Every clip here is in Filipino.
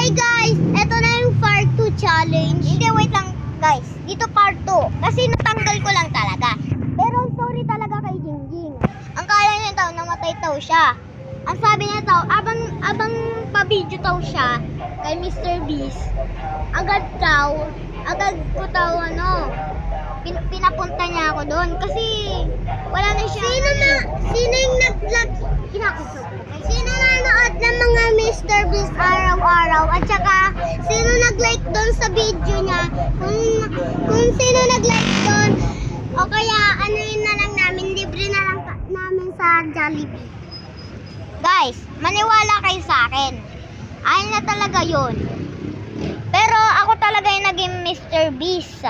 Hi guys! Ito na yung part 2 challenge. Hindi, wait lang guys. Dito part 2. Kasi natanggal ko lang talaga. Pero sorry talaga kay Jingjing. Ang kala niya daw, namatay daw siya. Ang sabi niya daw, abang pa-video daw siya kay Mr. Beast, agad ko daw pinapunta niya ako doon. Kasi wala na siya. Sino yung nag-vlog? Sino nanood ng mga Mr. Beast araw-araw? At saka, sino nag-like doon sa video niya? Kung sino nag-like doon, o kaya ano yun na lang namin, libre na lang namin sa Jollibee. Guys, maniwala kayo sa akin. Ayun na talaga yun. Pero ako talaga yung naging Mr. Beast.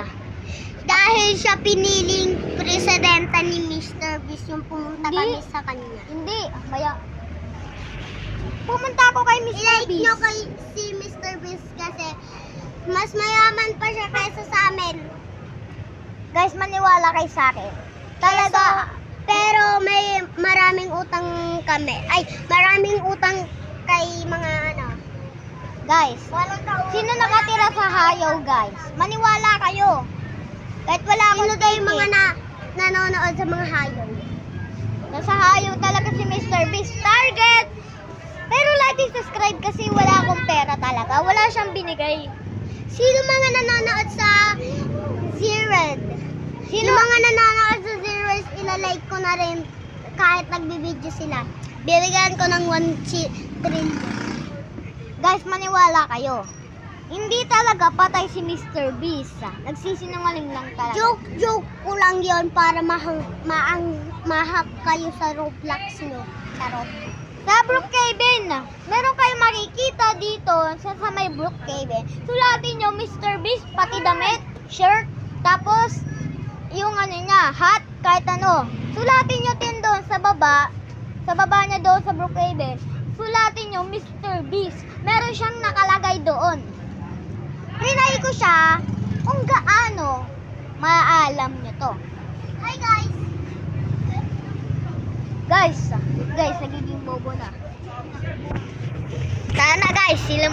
Dahil siya piniling presidenta ni Mr. Beast yung pumunta kami sa kanya. Hindi, pumunta ako kay Mr. Beast. I-like nyo kay si Mr. Beast kasi mas mayaman pa siya kaysa sa amin. Guys, maniwala kayo sa akin. Talaga. Pero may maraming utang kami. Ay, maraming utang kay mga Guys, sino nakatira sa Hayaw, guys? Maniwala kayo. Kahit wala akong sino yung mga nanonood sa mga Hayaw? Nasa Hayaw talaga si Mr. Beast. Target! Pero like and subscribe kasi wala akong pera talaga. Wala siyang binigay. Sino mga nanonood sa Zered? Sino mga nanonood sa Zered, ilalike ko na rin kahit nagbibideo sila. Bibigyan ko ng 1 trillion. Guys, maniwala kayo. Hindi talaga patay si Mr. Beast. Nagsisinungaling lang talaga. Joke ko lang yon para mahak kayo sa Roblox nyo. Charot. Sa Brookhaven, meron kayong makikita dito sa may Brookhaven. Sulatin nyo Mr. Beast, pati damit, shirt, tapos yung niya, hat, kahit ano. Sulatin nyo din doon sa baba niya doon sa Brookhaven. Sulatin nyo Mr. Beast. Meron siyang nakalagay doon. Trinay ko siya kung gaano maalam nyo to. Hi guys! Guys, nagiging bobo na. Sana guys, sila